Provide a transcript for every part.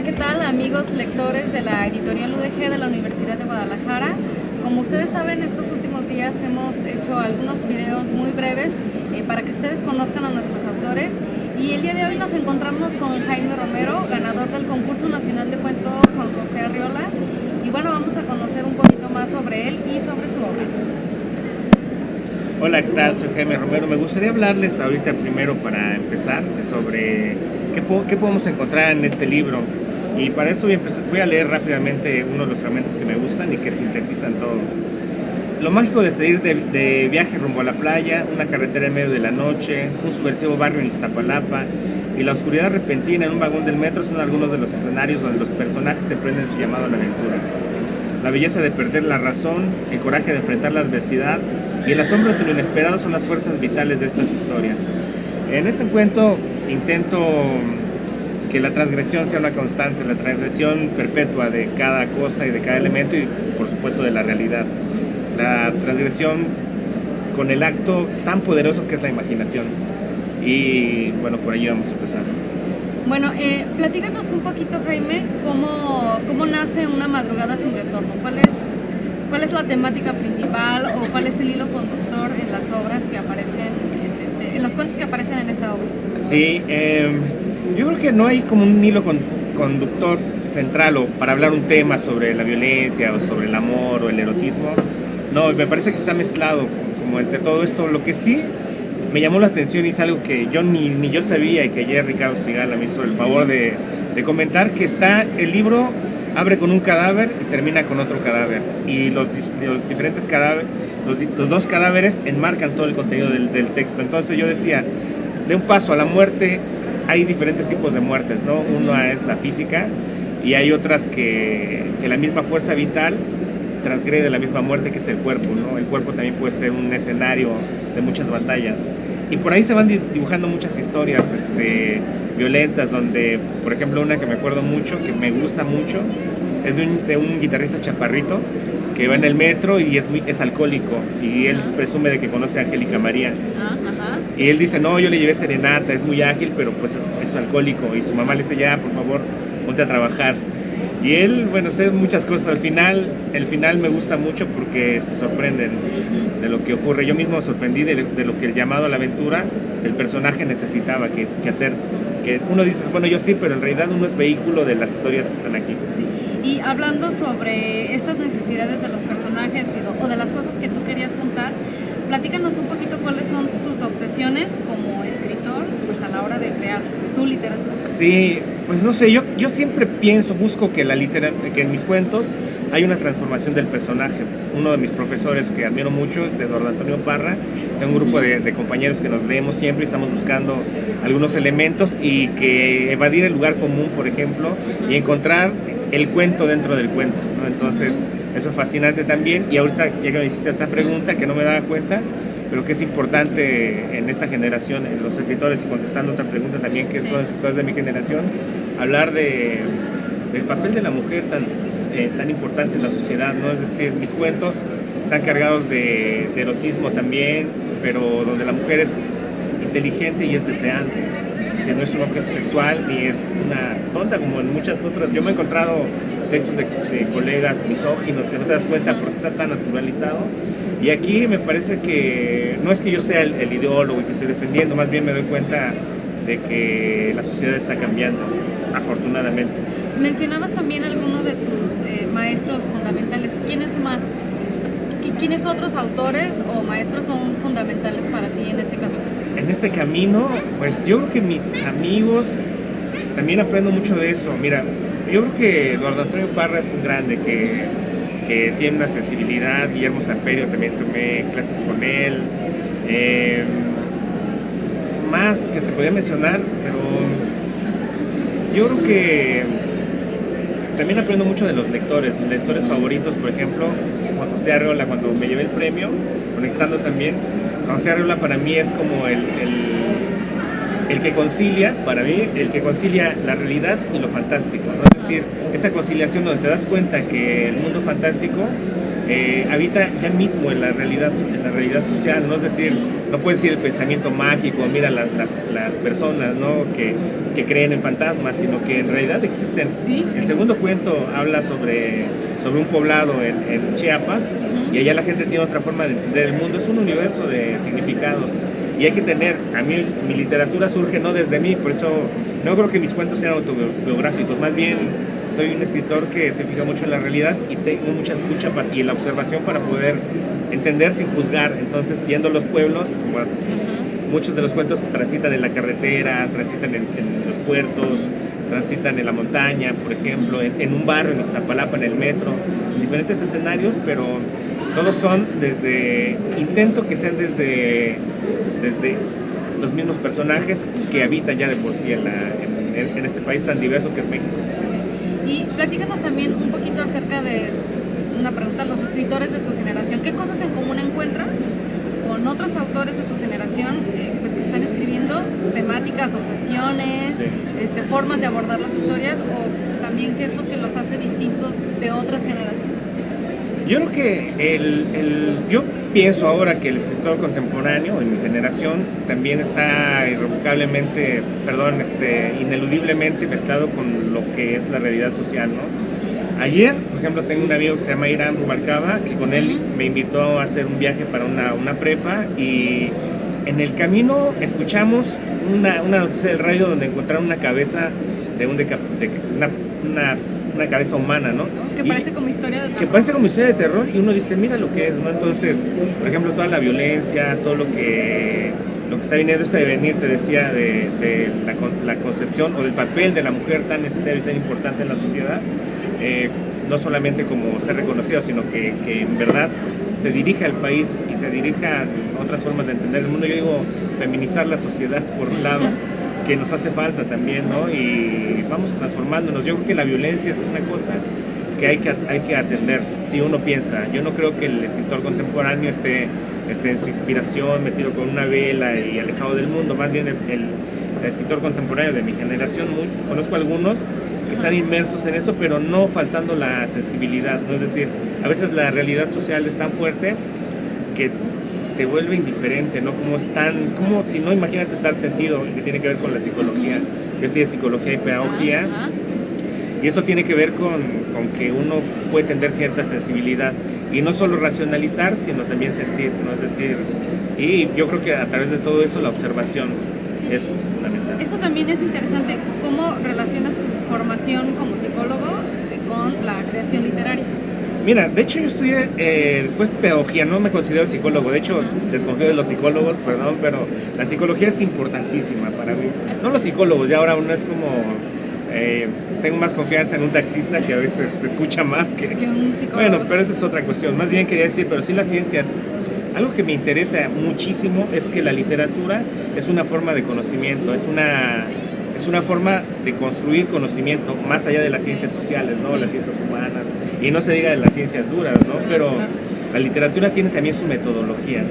Hola, ¿qué tal amigos lectores de la editorial UDG de la Universidad de Guadalajara? Como ustedes saben, estos últimos días hemos hecho algunos videos muy breves para que ustedes conozcan a nuestros autores, y el día de hoy nos encontramos con Jaime Romero, ganador del Concurso Nacional de Cuento Juan José Arriola, y bueno, vamos a conocer un poquito más sobre él y sobre su obra. Hola, ¿qué tal? Soy Jaime Romero. Me gustaría hablarles ahorita primero, para empezar, sobre qué podemos encontrar en este libro. Y para esto voy a leer rápidamente uno de los fragmentos que me gustan y que sintetizan todo. Lo mágico de salir de viaje rumbo a la playa, una carretera en medio de la noche, un subversivo barrio en Iztapalapa y la oscuridad repentina en un vagón del metro son algunos de los escenarios donde los personajes emprenden su llamado a la aventura. La belleza de perder la razón, el coraje de enfrentar la adversidad y el asombro de lo inesperado son las fuerzas vitales de estas historias. En este cuento intento que la transgresión sea una constante, la transgresión perpetua de cada cosa y de cada elemento y por supuesto de la realidad. La transgresión con el acto tan poderoso que es la imaginación. Y bueno, por ahí vamos a empezar. Bueno, platícanos un poquito, Jaime, cómo nace Una madrugada sin retorno. ¿Cuál es la temática principal o cuál es el hilo conductor en las obras que aparecen en los cuentos que aparecen en esta obra? Sí, yo creo que no hay como un hilo conductor central o para hablar un tema sobre la violencia o sobre el amor o el erotismo. No, me parece que está mezclado como entre todo esto. Lo que sí me llamó la atención y es algo que yo ni yo sabía, y que ayer Ricardo Sigala me hizo el favor de comentar, que el libro abre con un cadáver y termina con otro cadáver, y los diferentes cadáveres, los dos cadáveres enmarcan todo el contenido del texto. Entonces yo decía, de un paso a la muerte hay diferentes tipos de muertes, ¿no? Una es la física y hay otras que la misma fuerza vital transgrede la misma muerte, que es el cuerpo, ¿no? El cuerpo también puede ser un escenario de muchas batallas. Y por ahí se van dibujando muchas historias violentas, donde, por ejemplo, una que me acuerdo mucho, que me gusta mucho, es de un guitarrista chaparrito que va en el metro y es alcohólico, y él presume de que conoce a Angélica María. Y él dice, no, yo le llevé serenata, es muy ágil, pero pues es alcohólico. Y su mamá le dice, ya, por favor, ponte a trabajar. Y él, bueno, sé muchas cosas. El final me gusta mucho porque se sorprenden de lo que ocurre. Yo mismo me sorprendí de lo que el llamado a la aventura del personaje necesitaba que hacer. Que uno dice, bueno, yo sí, pero en realidad uno es vehículo de las historias que están aquí. Sí. Y hablando sobre estas necesidades de los personajes o de las cosas que tú querías contar, platícanos un poquito cuáles son tus obsesiones como escritor, pues a la hora de crear tu literatura. Sí, pues no sé, yo siempre busco que que en mis cuentos hay una transformación del personaje. Uno de mis profesores que admiro mucho es Eduardo Antonio Parra. Tengo un grupo de compañeros que nos leemos siempre y estamos buscando algunos elementos y que evadir el lugar común, por ejemplo, y encontrar el cuento dentro del cuento, ¿no? Entonces, eso es fascinante también. Y ahorita, ya que me hiciste esta pregunta, que no me daba cuenta, pero que es importante en esta generación, en los escritores, y contestando otra pregunta también, que son escritores de mi generación, hablar del papel de la mujer tan importante en la sociedad, ¿no? Es decir, mis cuentos están cargados de erotismo también, pero donde la mujer es inteligente y es deseante. Si no es un objeto sexual ni es una tonta como en muchas otras. Yo me he encontrado textos de colegas misóginos que no te das cuenta porque está tan naturalizado. Y aquí me parece que no es que yo sea el ideólogo y que estoy defendiendo, más bien me doy cuenta de que la sociedad está cambiando, afortunadamente. Mencionabas también algunos de tus maestros fundamentales. ¿Quiénes otros autores o maestros son fundamentales para ti en este camino? En este camino, pues yo creo que mis amigos, también aprendo mucho de eso. Mira, yo creo que Eduardo Antonio Parra es un grande que tiene una sensibilidad. Guillermo Samperio, también tomé clases con él. Más que te podía mencionar, pero yo creo que también aprendo mucho de los lectores. Mis lectores favoritos, por ejemplo, Juan José Arriola, cuando me llevé el premio, conectando también. Juan José Arriola para mí es como el que concilia, para mí, el que concilia la realidad y lo fantástico, ¿no? Es decir, esa conciliación donde te das cuenta que el mundo fantástico habita ya mismo en la realidad social, ¿no? Es decir, no puede decir el pensamiento mágico, mira las personas, ¿no? que creen en fantasmas, sino que en realidad existen. ¿Sí? El segundo cuento habla sobre un poblado en Chiapas, y allá la gente tiene otra forma de entender el mundo, es un universo de significados, y hay que tener, a mí mi literatura surge no desde mí, por eso no creo que mis cuentos sean autobiográficos, más bien soy un escritor que se fija mucho en la realidad y tengo mucha escucha y en la observación para poder entender sin juzgar. Entonces, yendo a los pueblos, como muchos de los cuentos transitan en la carretera, transitan en los puertos, transitan en la montaña, por ejemplo, en un barrio, en Iztapalapa, en el metro, en diferentes escenarios, pero todos son intento que sean desde los mismos personajes que habitan ya de por sí en este país tan diverso que es México. Y platícanos también un poquito acerca de una pregunta a los escritores de tu generación. ¿Qué cosas en común encuentras con otros autores de tu generación pues que están escribiendo temáticas, obsesiones, sí, formas de abordar las historias, o también qué es lo que los hace distintos de otras generaciones? Yo creo que yo pienso ahora que el escritor contemporáneo en mi generación también está ineludiblemente mezclado con lo que es la realidad social, ¿no? Ayer, por ejemplo, tengo un amigo que se llama Irán Rubalcaba, que con él me invitó a hacer un viaje para una prepa, y en el camino escuchamos una noticia del radio donde encontraron una cabeza de una cabeza humana, ¿no? Que parece como historia de terror. Que parece como historia de terror, y uno dice, mira lo que es, ¿no? Entonces, por ejemplo, toda la violencia, todo lo que está viniendo este devenir, te decía, de la concepción o del papel de la mujer tan necesario y tan importante en la sociedad, no solamente como ser reconocido, sino que en verdad se dirija al país y se dirijan otras formas de entender el mundo. Yo digo, feminizar la sociedad por un lado, que nos hace falta también, ¿no? Y vamos transformándonos. Yo creo que la violencia es una cosa que hay que atender, si uno piensa. Yo no creo que el escritor contemporáneo esté en su inspiración, metido con una vela y alejado del mundo. Más bien el escritor contemporáneo de mi generación, conozco algunos que están inmersos en eso, pero no faltando la sensibilidad, ¿no? Es decir, a veces la realidad social es tan fuerte que te vuelve indiferente, ¿no? Como si no, imagínate estar sentido, que tiene que ver con la psicología. Yo estudié psicología y pedagogía, y eso tiene que ver con que uno puede tener cierta sensibilidad, y no solo racionalizar, sino también sentir, ¿no? Es decir, y yo creo que a través de todo eso la observación es fundamental. Eso también es interesante. ¿Cómo relacionas tu formación como psicólogo con la creación literaria? Mira, de hecho yo estudié después pedagogía, no me considero psicólogo, de hecho desconfío de los psicólogos, perdón, pero la psicología es importantísima para mí. No los psicólogos, ya ahora uno es como, tengo más confianza en un taxista que a veces te escucha más que un psicólogo. Bueno, pero esa es otra cuestión, más bien quería decir, pero sí las ciencias, algo que me interesa muchísimo es que la literatura es una forma de conocimiento, es una forma de construir conocimiento más allá de las ciencias sociales, ¿no? Sí. Las ciencias humanas, y no se diga de las ciencias duras, ¿no? Pero la literatura tiene también su metodología,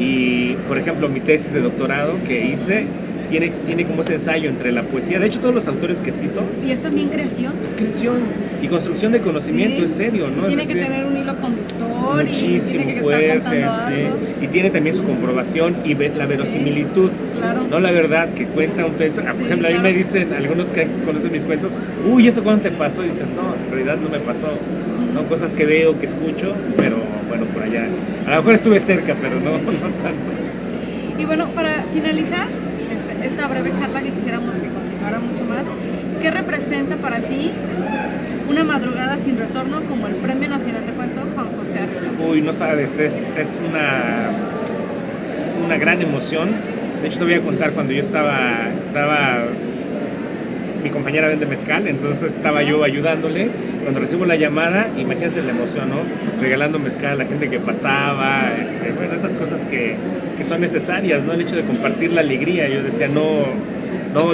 y por ejemplo mi tesis de doctorado que hice tiene como ese ensayo entre la poesía. De hecho, todos los autores que cito... ¿Y es también creación? Es creación y construcción de conocimiento, es serio, ¿no? Tiene que tener un hilo conductor. Muchísimo, y tiene que fuerte, estar contando algo. Y tiene también su comprobación y la verosimilitud. Claro. No la verdad que cuenta un cuento. Por ejemplo, a mí me dicen algunos que conocen mis cuentos, uy, ¿eso cuándo te pasó? Y dices, no, en realidad no me pasó. Son cosas que veo, que escucho, pero bueno, por allá. A lo mejor estuve cerca, pero no tanto. Y bueno, para finalizar esta breve charla, que quisiéramos que continuara mucho más, ¿qué representa para ti una madrugada sin retorno como el Premio Nacional de Cuento Juan José Arreola? Uy, no sabes, es una gran emoción. De hecho, te voy a contar, cuando yo estaba mi compañera vende mezcal, entonces estaba yo ayudándole. Cuando recibo la llamada, imagínate la emoción, ¿no? Regalando mezcal a la gente que pasaba, bueno, esas cosas que son necesarias, ¿no? El hecho de compartir la alegría. Yo decía, no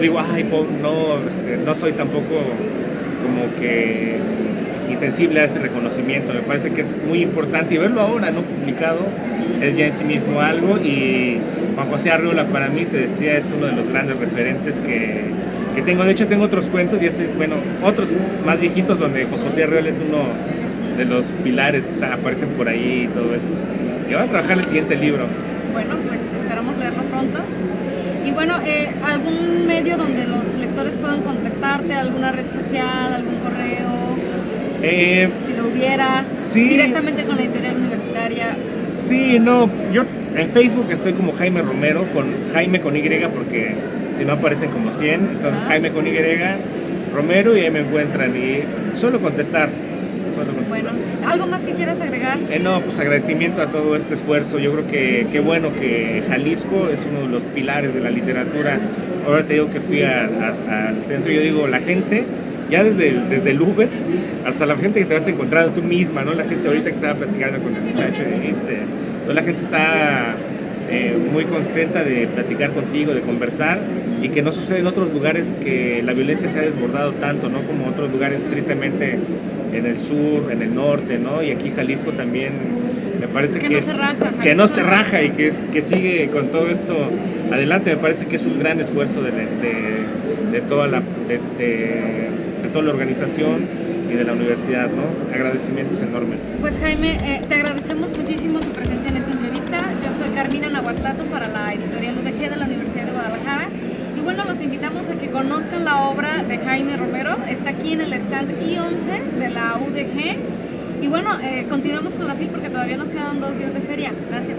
digo, ay, no soy tampoco como que insensible a este reconocimiento. Me parece que es muy importante, y verlo ahora, ¿no? Publicado, es ya en sí mismo algo. Y Juan José Arreola, para mí, te decía, es uno de los grandes referentes que tengo. De hecho, tengo otros cuentos y otros más viejitos, donde Juan José Arreola es de los pilares que aparecen por ahí y todo esto. Y van a trabajar el siguiente libro. Bueno, pues esperamos leerlo pronto. Y bueno, ¿algún medio donde los lectores puedan contactarte? ¿Alguna red social? ¿Algún correo? Si lo hubiera. Sí. Directamente con la editorial universitaria. Sí, no, yo en Facebook estoy como Jaime Romero, Jaime con Y, porque si no aparecen como 100, entonces Jaime con Y, Romero, y ahí me encuentran y suelo contestar. Bueno, ¿algo más que quieras agregar? No, pues agradecimiento a todo este esfuerzo. Yo creo que qué bueno que Jalisco es uno de los pilares de la literatura. Ahora te digo que fui al centro y yo digo, la gente, ya desde el Uber hasta la gente que te vas encontrando tú misma, ¿no? La gente ahorita que estaba platicando con el muchacho, la gente está muy contenta de platicar contigo, de conversar, y que no sucede en otros lugares que la violencia se ha desbordado tanto, ¿no? Como otros lugares tristemente en el sur, en el norte, ¿no? Y aquí Jalisco también me parece que no se raja y que sigue con todo esto adelante. Me parece que es un gran esfuerzo de toda la organización y de la universidad, ¿no? Agradecimientos enormes. Pues Jaime, te agradecemos muchísimo tu presencia en esta entrevista. Yo soy Carmina Nahuatlato para la editorial UDG de la Universidad de Guadalajara. Y bueno, los invitamos a que conozcan la obra de Jaime Romero. Está aquí en el stand I-11 de la UDG. Y bueno, continuamos con la FIL porque todavía nos quedan 2 días de feria. Gracias.